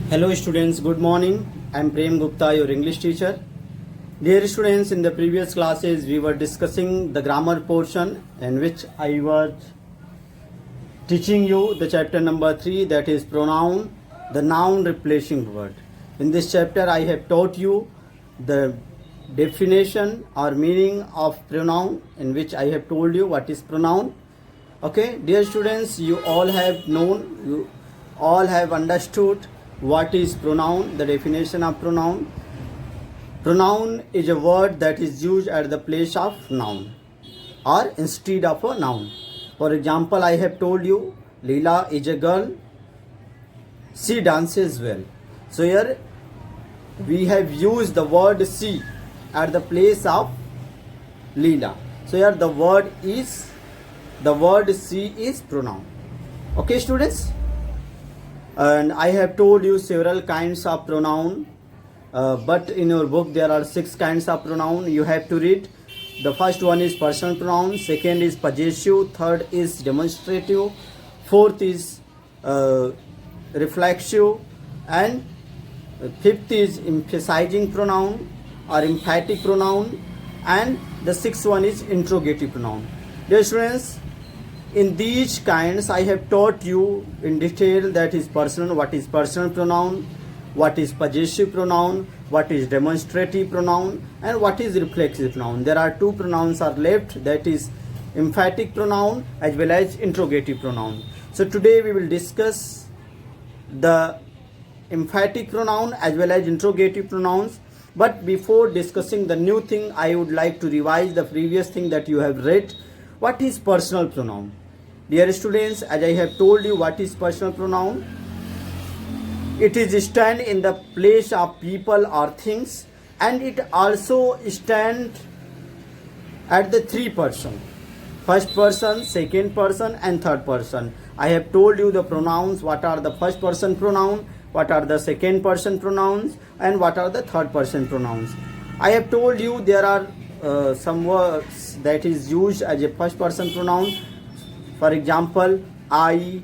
Hello students, good morning. I am Prem Gupta, your English teacher. Dear students, in the previous classes we were discussing the grammar portion in which I was teaching you the chapter number 3, that is pronoun, the noun replacing word. In this chapter I have taught you the definition or meaning of pronoun, in which I have told you what is pronoun. Okay, dear students, you all have known, you all have understood what is pronoun, the definition of pronoun. Pronoun is a word that is used at the place of noun or instead of a noun. For example, I have told you Leela is a girl, she dances well. So here we have used the word she at the place of Leela. So here the word she is pronoun. Okay students? And I have told you several kinds of pronoun, but in your book there are 6 kinds of pronoun you have to read. The first one is personal pronoun, second is possessive, third is demonstrative, fourth is reflexive, and fifth is emphasizing pronoun or emphatic pronoun, and the sixth one is interrogative pronoun. Dear students, in these kinds I have taught you in detail that is personal, what is personal pronoun, what is possessive pronoun, what is demonstrative pronoun, and what is reflexive pronoun. There are 2 pronouns are left, that is emphatic pronoun as well as interrogative pronoun. So today we will discuss the emphatic pronoun as well as interrogative pronouns. But before discussing the new thing, I would like to revise the previous thing that you have read. What is personal pronoun? Dear students, as I have told you what is personal pronoun, it is stand in the place of people or things, and it also stand at the 3 person, first person, second person, and third person. I have told you the pronouns, what are the first person pronoun, what are the second person pronouns, and what are the third person pronouns. I have told you there are some words that is used as a first person pronoun. For example, I,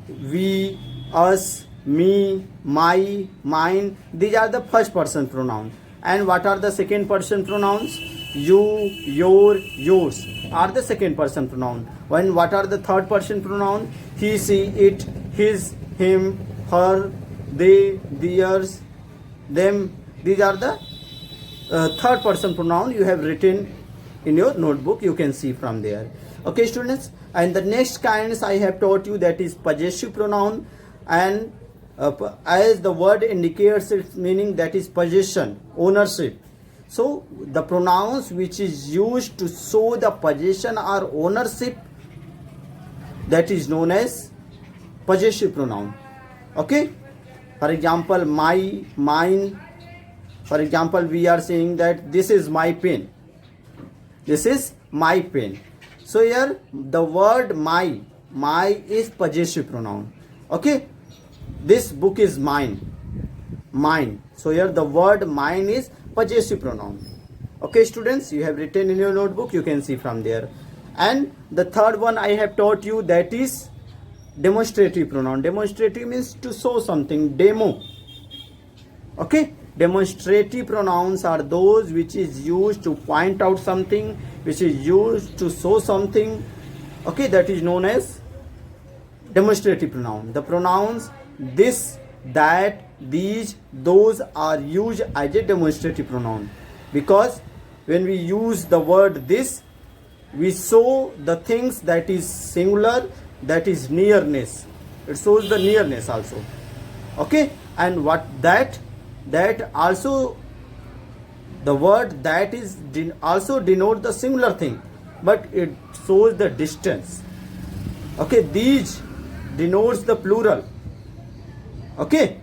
we, us, me, my, mine. These are the first person pronoun. And what are the second person pronouns? You, your, yours are the second person pronoun. When what are the third person pronoun? He, she, it, his, him, her, they, theirs, them. These are the third person pronoun you have written in your notebook. You can see from there. Okay students, and the next kinds I have taught you, that is possessive pronoun, and as the word indicates its meaning, that is possession, ownership. So the pronouns which is used to show the possession or ownership, that is known as possessive pronoun. Okay, for example, my, mine. For example, we are saying that this is my pen. This is my pen. So here the word my is possessive pronoun. Okay, this book is mine, mine. So here the word mine is possessive pronoun. Okay students, you have written in your notebook, you can see from there. And the third one I have taught you, that is demonstrative pronoun. Demonstrative means to show something, demo. Okay, demonstrative pronouns are those which is used to point out something, which is used to show something. Okay, that is known as demonstrative pronoun. The pronouns this, that, these, those are used as a demonstrative pronoun, because when we use the word this, we show the things that is singular, that is nearness. It shows the nearness also. Okay, and what that also, the word that is also denote the singular thing, but it shows the distance. Okay, these denotes the plural. Okay,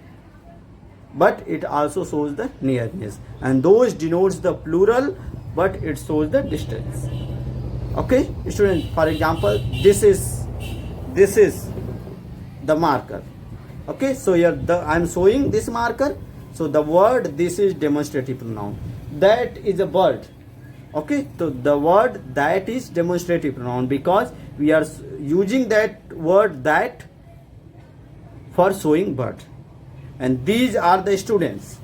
but it also shows the nearness, and those denotes the plural, but it shows the distance. Okay students, for example, this is the marker. Okay, so here I am showing this marker. So the word this is demonstrative pronoun. That is a bird. Okay, so the word that is demonstrative pronoun, because we are using that word that for showing bird. and these are the students.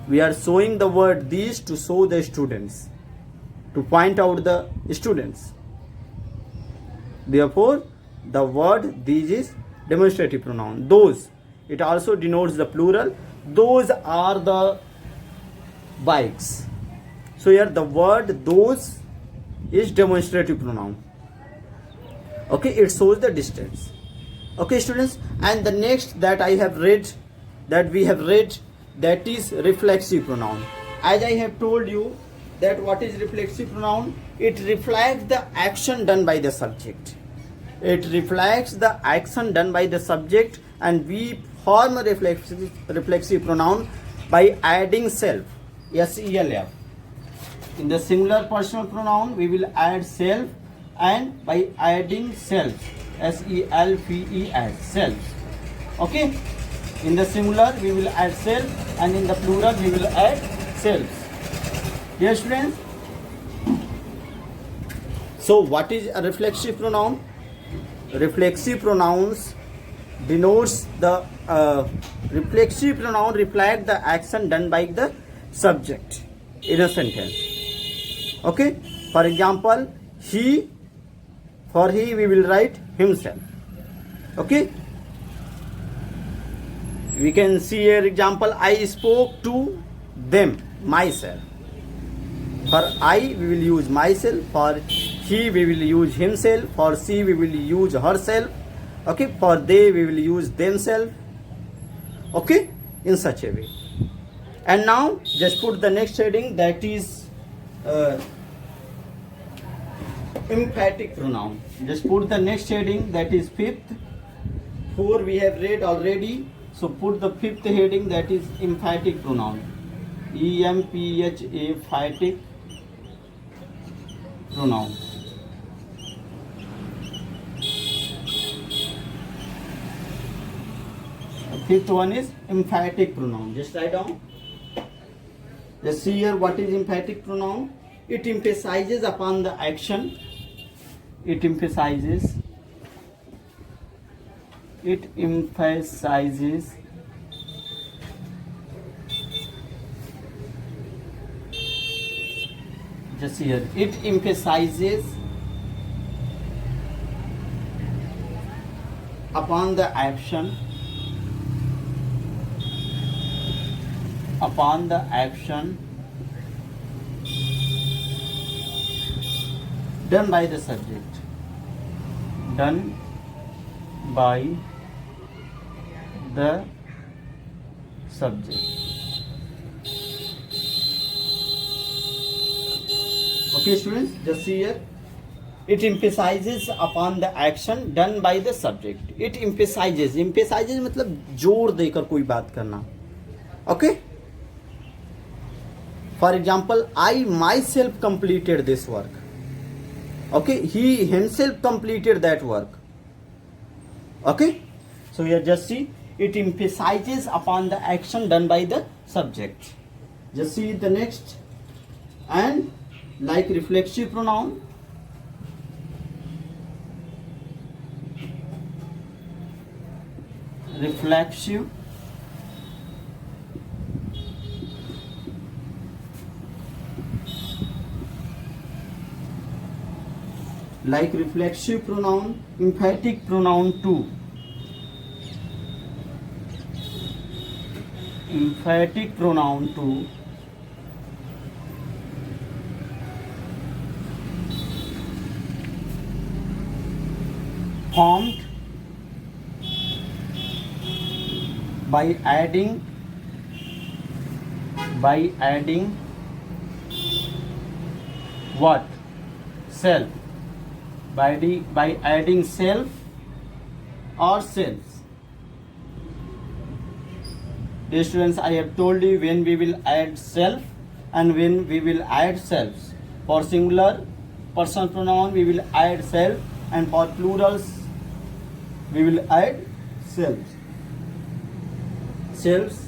We are showing the word these to show the students, to point out the students. Therefore, the word these is demonstrative pronoun. Those, it also denotes the plural. Those are the bikes. So here the word those is demonstrative pronoun. Okay, it shows the distance. Okay, students, and the next that I have read, that we have read, that is reflexive pronoun. As I have told you that what is reflexive pronoun, it reflects the action done by the subject. It reflects the action done by the subject, and we form a reflexive pronoun by adding self, S-E-L-F. In the singular personal pronoun, we will add self, and by adding self, S-E-L-F-E-S, self. Okay? In the singular, we will add self, and in the plural, we will add selves. Dear students, so what is a reflexive pronoun? Reflexive pronouns denotes the reflexive pronoun reflect the action done by the subject in a sentence. Okay, for example, he, for he we will write himself. Okay, we can see here example, I spoke to them, myself. For I we will use myself, for he we will use himself, for she we will use herself. Okay, for they we will use themselves. Okay, in such a way. And now just put the next heading, that is emphatic pronoun. Just put the next heading, that is fifth. 4 we have read already, so put the fifth heading, that is emphatic pronoun. emphatic pronoun. Fifth one is emphatic pronoun. Just write down. Just see here what is emphatic pronoun. It emphasizes upon the action. It emphasizes. It emphasizes just here. It emphasizes upon the action. Upon the action done by the subject. Done by the subject. Okay, students, just see here. It emphasizes upon the action done by the subject. It emphasizes. Emphasizes मतलब जोर देकर कोई बात करना. Okay. For example, I myself completed this work. Okay, he himself completed that work. Okay, so here just see, it emphasizes upon the action done by the subject. Just see the next. And like reflexive pronoun, reflexive like reflexive pronoun, emphatic pronoun 2. Emphatic pronoun 2 formed by adding what? Self. By adding self or selves. Dear students, I have told you when we will add self and when we will add selves. For singular personal pronoun we will add self, and for plurals we will add selves. Selves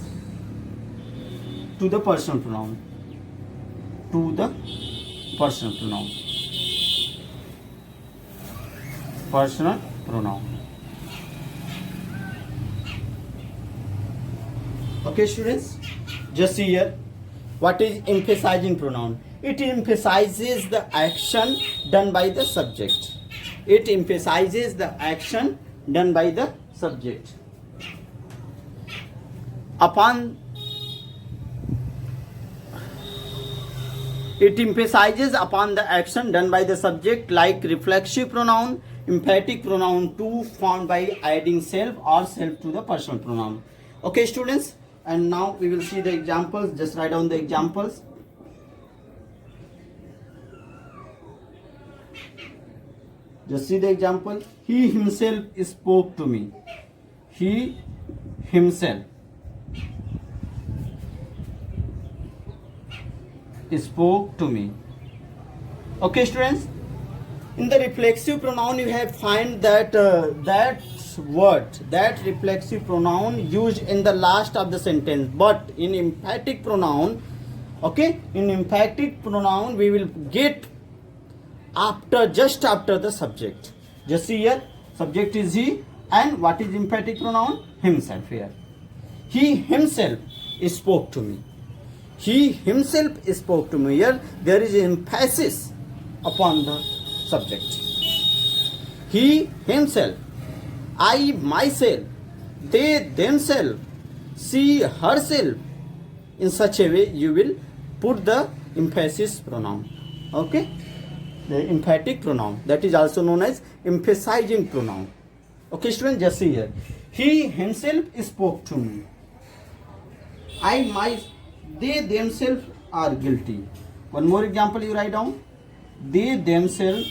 to the personal pronoun. To the personal pronoun. Personal pronoun. Okay, students, just see here. What is emphasizing pronoun? It emphasizes the action done by the subject. It emphasizes the action done by the subject. It emphasizes upon the action done by the subject, like reflexive pronoun, emphatic pronoun too, formed by adding self or self to the personal pronoun. Okay, students, and now we will see the examples. Just write down the examples. Just see the example. He himself spoke to me. He himself spoke to me. Okay, students, in the reflexive pronoun you have find that that word, that reflexive pronoun used in the last of the sentence. But in emphatic pronoun, okay, in emphatic pronoun we will get after, just after the subject. Just see here, subject is he, and what is emphatic pronoun? Himself. Here, he himself spoke to me. He himself spoke to me. Here there is emphasis upon the subject. He himself, I myself, they themselves, she herself. In such a way you will put the emphasis pronoun. Okay, the emphatic pronoun, that is also known as emphasizing pronoun. Okay, students, just see here. He himself spoke to me. They themselves are guilty. One more example you write down. They themselves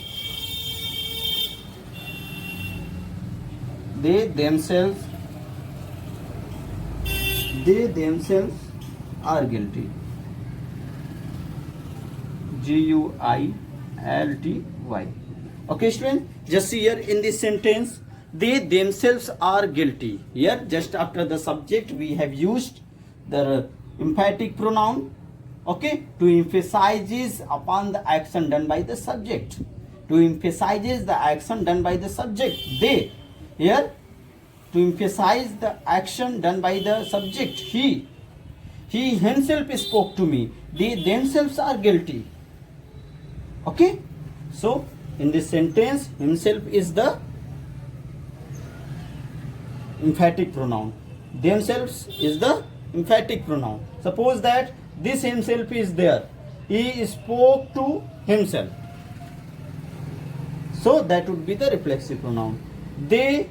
are guilty. Guilty. Okay, students, just see here in this sentence, they themselves are guilty. Here, just after the subject, we have used the emphatic pronoun, okay, to emphasizes upon the action done by the subject. To emphasizes the action done by the subject. They, here, to emphasize the action done by the subject. He himself spoke to me. They themselves are guilty. Okay, so in this sentence, himself is the emphatic pronoun. Themselves is the emphatic pronoun. Suppose that this himself is there. He spoke to himself. So that would be the reflexive pronoun. They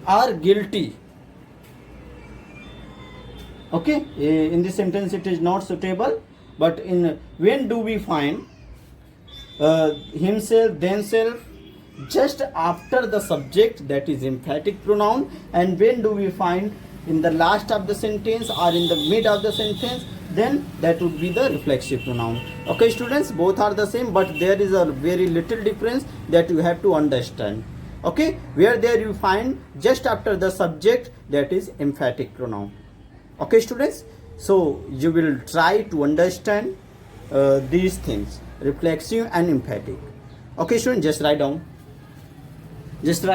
are guilty. Okay, in this sentence it is not suitable, but in when do we find himself, themselves, just after the subject, that is emphatic pronoun, and when do we find in the last of the sentence or in the mid of the sentence, then that would be the reflexive pronoun. Okay, students, both are the same, but there is a very little difference that you have to understand. Okay, where there you find just after the subject, that is emphatic pronoun. Okay, students, so you will try to understand these things, reflexive and emphatic. Okay, students, just write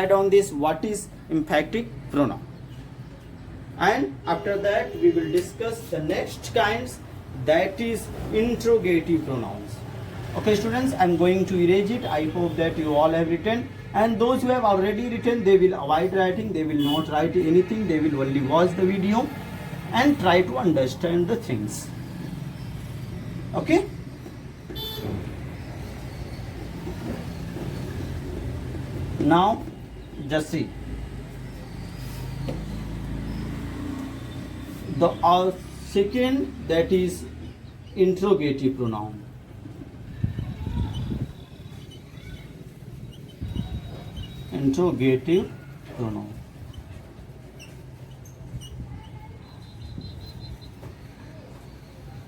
down this, what is emphatic pronoun, and after that we will discuss the next kinds, that is interrogative pronouns. Okay, students, I am going to erase it. I hope that you all have written, and those who have already written, they will avoid writing. They will not write anything. They will only watch the video and try to understand the things. Okay, now just see the second, that is interrogative pronoun. Interrogative pronoun.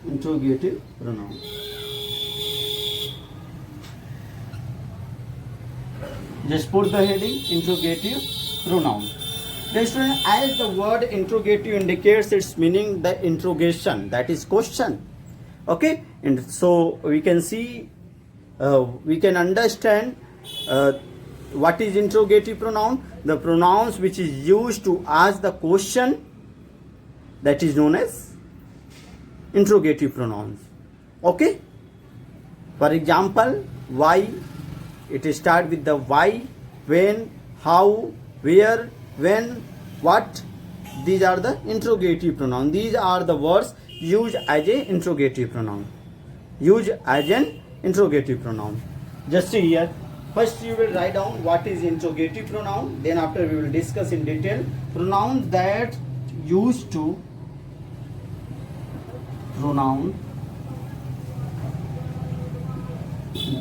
Interrogative pronoun. Just put the heading interrogative pronoun. The student, as the word interrogative indicates its meaning, the interrogation, that is question. Okay, and so we can see, we can understand what is interrogative pronoun? The pronouns which is used to ask the question, that is known as interrogative pronouns. Okay? For example, why, it start with the why, when, how, where, when, what. These are the interrogative pronoun. These are the words used as a interrogative pronoun. Used as an interrogative pronoun. Just see here. First you will write down what is interrogative pronoun. Then after we will discuss in detail pronouns that used to pronoun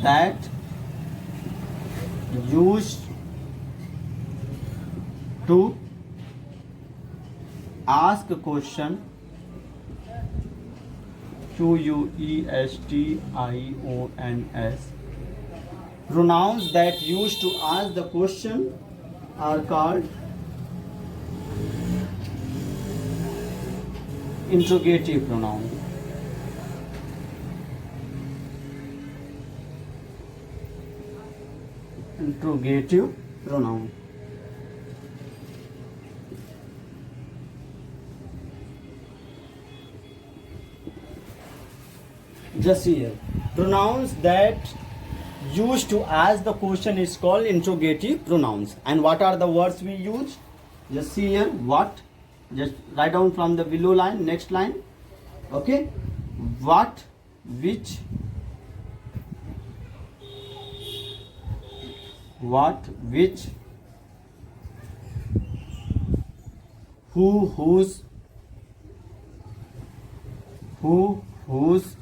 that used to ask a question, questions. Pronouns that used to ask the question are called interrogative pronoun. Interrogative pronoun. Just here, pronouns that used to ask the question is called interrogative pronouns. And what are the words we use? Just see here, what, just write down from the below line, next line. Okay, what, which, what, which, who, whose, who, whose,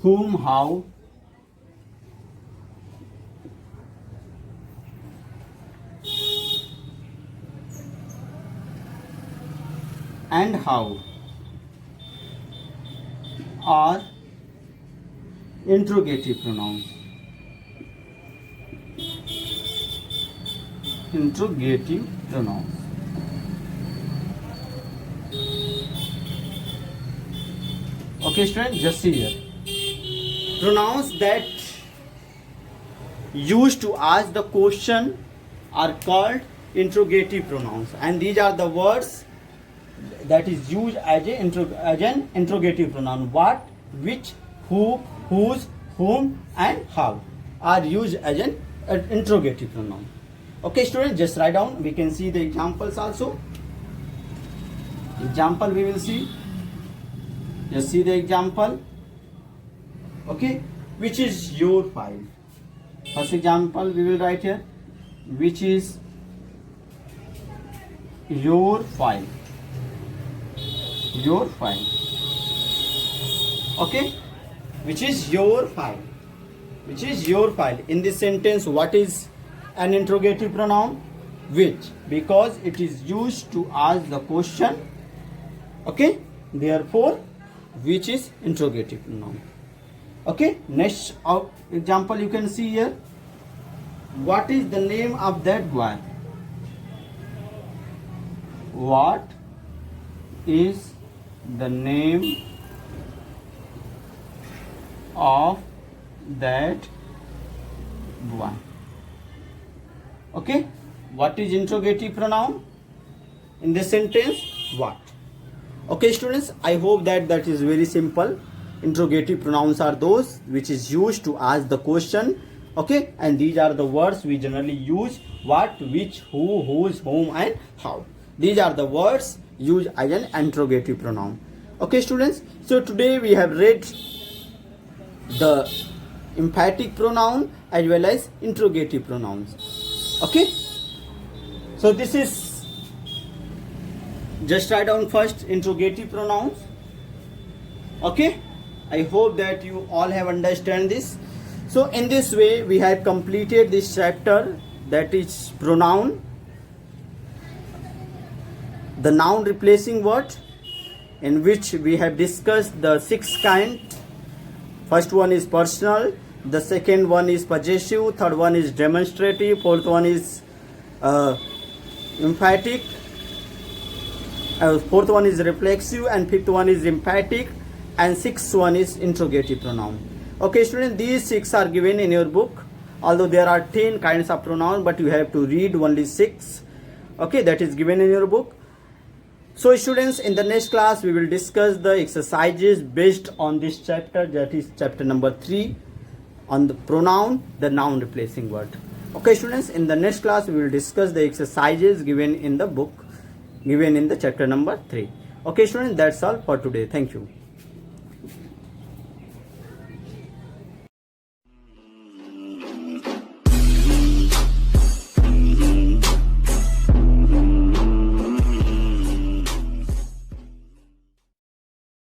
whom, how, and how are interrogative pronouns. Interrogative pronouns. Okay, students, just see here. Pronouns that used to ask the question are called interrogative pronouns, and these are the words that is used as an interrogative pronoun. What, which, who, whose, whom, and how are used as an interrogative pronoun. Okay, students, just write down. We can see the examples also. Example we will see. Just see the example. Okay, which is your file. First example we will write here, which is your file. Your file. Okay, which is your file. Which is your file. In this sentence, what is an interrogative pronoun? Which, because it is used to ask the question. Okay, therefore which is interrogative pronoun. Okay, next example you can see here. What is the name of that boy? What is the name of that boy? Okay, what is interrogative pronoun in this sentence? What? Okay, students, I hope that is very simple. Interrogative pronouns are those which is used to ask the question. Okay, and these are the words we generally use: what, which, who, whose, whom, and how. These are the words used as an interrogative pronoun. Okay, students, so today we have read the emphatic pronoun as well as interrogative pronouns. Okay, so this is, just write down first interrogative pronouns. Okay, I hope that you all have understand this. So in this way we have completed this chapter, that is pronoun, the noun replacing word, in which we have discussed the 6 kinds. First one is personal, the second one is possessive, third one is demonstrative, fourth one is emphatic, fourth one is reflexive, and fifth one is emphatic, and sixth one is interrogative pronoun. Okay students, these 6 are given in your book, although there are 10 kinds of pronoun, but you have to read only 6. Okay, that is given in your book. So students, in the next class we will discuss the exercises based on this chapter, that is chapter number 3, on the pronoun, the noun replacing word. Okay students, in the next class we will discuss the exercises given in the book, given in the chapter number 3. Okay students, that's all for today. Thank you.